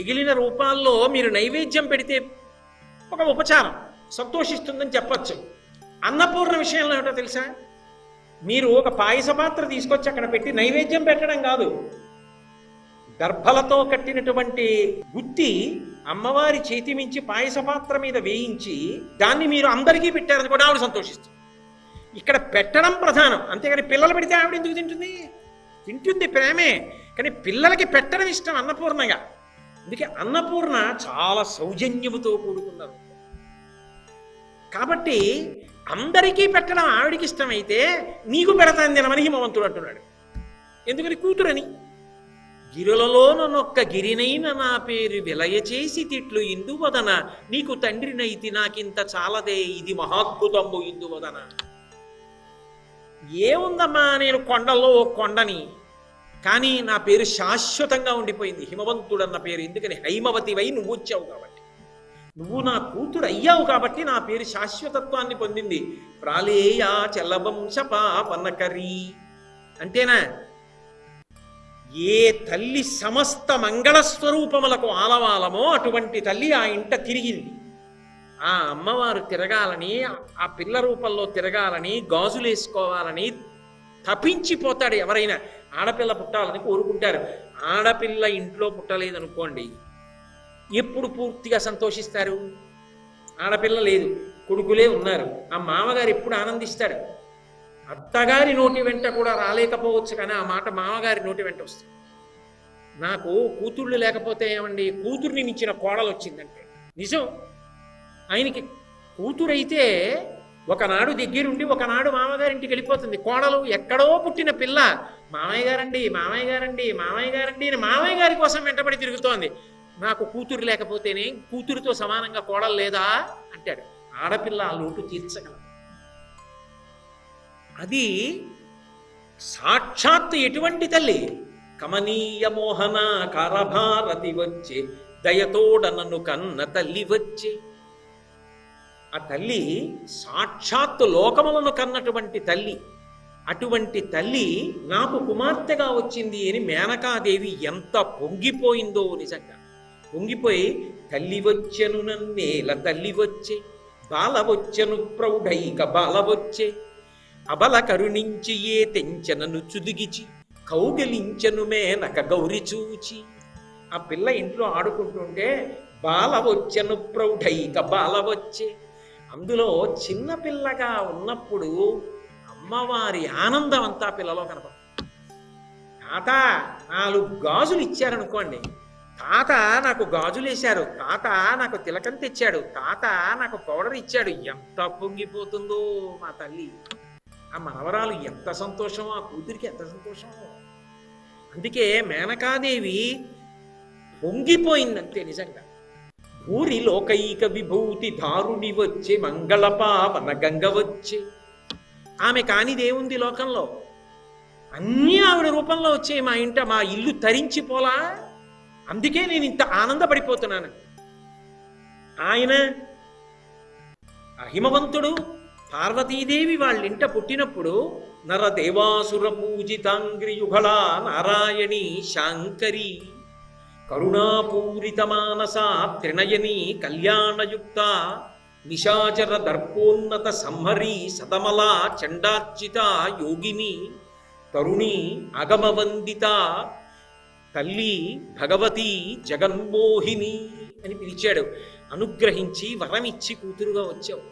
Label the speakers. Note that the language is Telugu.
Speaker 1: మిగిలిన రూపాల్లో మీరు నైవేద్యం పెడితే ఒక ఉపచారం సంతోషిస్తుందని చెప్పచ్చు. అన్నపూర్ణ విషయంలో ఏమిటో తెలుసా? మీరు ఒక పాయస పాత్ర తీసుకొచ్చి అక్కడ పెట్టి నైవేద్యం పెట్టడం కాదు, దర్భలతో కట్టినటువంటి గుత్తి అమ్మవారి చేతి మించి పాయస పాత్ర మీద వేయించి దాన్ని మీరు అందరికీ పెట్టారని కూడా ఆవిడ సంతోషిస్తుంది. ఇక్కడ పెట్టడం ప్రధానం, అంతేగాని పిల్లలు పెడితే ఆవిడ ఎందుకు తింటుంది? తింటుంది, ప్రేమే, కానీ పిల్లలకి పెట్టడం ఇష్టం అన్నపూర్ణగా. అందుకే అన్నపూర్ణ చాలా సౌజన్యముతో కూడుకున్నారు. కాబట్టి అందరికీ పెట్టడం ఆవిడికి ఇష్టమైతే నీకు పెడతాను తినమని హిమవంతుడు అంటున్నాడు. ఎందుకని? కూతురని. గిరులలోనొక్క గిరినైన నా పేరు విలయచేసి తిట్లు ఇందువదన, నీకు తండ్రినైతి నాకింత చాలదే, ఇది మహాద్భుతంబు ఇందువదన. ఏముందమ్మా, నేను కొండల్లో కొండని, కానీ నా పేరు శాశ్వతంగా ఉండిపోయింది హిమవంతుడన్న పేరు. ఎందుకని? హైమవతివై నువ్వు వచ్చావు కాబట్టి, నువ్వు నా కూతురు అయ్యావు కాబట్టి నా పేరు శాశ్వతత్వాన్ని పొందింది. ప్రాళేయా చలవంశ పాపనకరీ అంటేనా? ఏ తల్లి సమస్త మంగళస్వరూపములకు ఆలవాలమో అటువంటి తల్లి ఆ ఇంట తిరిగింది. ఆ అమ్మవారు తిరగాలని, ఆ పిల్ల రూపంలో తిరగాలని, గాజులేసుకోవాలని తపించిపోతాడు ఎవరైనా. ఆడపిల్ల పుట్టాలని కోరుకుంటారు. ఆడపిల్ల ఇంట్లో పుట్టలేదనుకోండి, ఎప్పుడు పూర్తిగా సంతోషిస్తారు? ఆడపిల్ల లేదు, కొడుకులే ఉన్నారు, ఆ మామగారు ఎప్పుడు ఆనందిస్తాడు? అత్తగారి నోటి వెంట కూడా రాలేకపోవచ్చు, కానీ ఆ మాట మామగారి నోటి వెంట వస్తుంది. నాకు కూతుళ్ళు లేకపోతే ఏమండి, కూతుర్ని మించిన కోడలు వచ్చిందంటే నిజం. ఆయనకి కూతురైతే ఒకనాడు దగ్గరుండి ఒకనాడు మామగారింటికి వెళ్ళిపోతుంది. కోడలు ఎక్కడో పుట్టిన పిల్ల మామయ్య గారండి, మామయ్య గారండి, మామయ్య గారండి అని మామయ్య గారి కోసం వెంటబడి తిరుగుతోంది. నాకు కూతురు లేకపోతేనే కూతురుతో సమానంగా కోడలు లేదా అంటాడు. ఆడపిల్ల ఆ లోటు తీర్చగలదు. అది సాక్షాత్ ఎటువంటి తల్లి? కమనీయ మోహన కరభారతి వచ్చే, దయతోడ నన్ను కన్న తల్లి వచ్చే. ఆ తల్లి సాక్షాత్తు లోకములను కన్నటువంటి తల్లి. అటువంటి తల్లి నాకు కుమార్తెగా వచ్చింది అని మేనకాదేవి ఎంత పొంగిపోయిందో నిజంగా. పొంగిపోయి తల్లి వచ్చెను నన్నేల తల్లి వచ్చే, బాల వచ్చెను ప్రౌఢైక బాల వచ్చే, అబల కరుణించి ఏ తెంచనను చుదిగిచి, కౌగలించను మేనక గౌరి చూచి. ఆ పిల్ల ఇంట్లో ఆడుకుంటుంటే బాల వచ్చెను ప్రౌఢైక బాల వచ్చే. అందులో చిన్నపిల్లగా ఉన్నప్పుడు అమ్మవారి ఆనందం అంతా పిల్లలో కనపడుతుంది. తాత 4 గాజులు ఇచ్చారనుకోండి, తాత నాకు గాజులు వేశారు, తాత నాకు తిలకం తెచ్చాడు, తాత నాకు పౌడర్ ఇచ్చాడు, ఎంత పొంగిపోతుందో మా తల్లి. ఆ మనవరాలు ఎంత సంతోషమో, ఆ కూతురికి ఎంత సంతోషమో. అందుకే మేనకాదేవి పొంగిపోయిందంతే నిజంగా. భూరి లోకైక విభూతి దారుణి వచ్చే, మంగళపావన గంగ వచ్చే. ఆమె కానిదేముంది లోకంలో? అన్నీ ఆవిడ రూపంలో వచ్చే మా ఇంట. మా ఇల్లు తరించిపోలా. అందుకే నేను ఇంత ఆనందపడిపోతున్నాను. ఆయన హిమవంతుడు పార్వతీదేవి వాళ్ళింట పుట్టినప్పుడు నరదేవాసుర పూజితాంగ్రి యుగళా నారాయణి శాంకరి కరుణాపూరిత మానస త్రినయని కళ్యాణయుక్త నిశాచర దర్పోన్నత సంహరి సదమల చండార్చిత యోగిని తరుణి అగమవందిత తల్లి భగవతి జగన్మోహిని అని పిలిచాడు. అనుగ్రహించి వరమిచ్చి కూతురుగా వచ్చావు.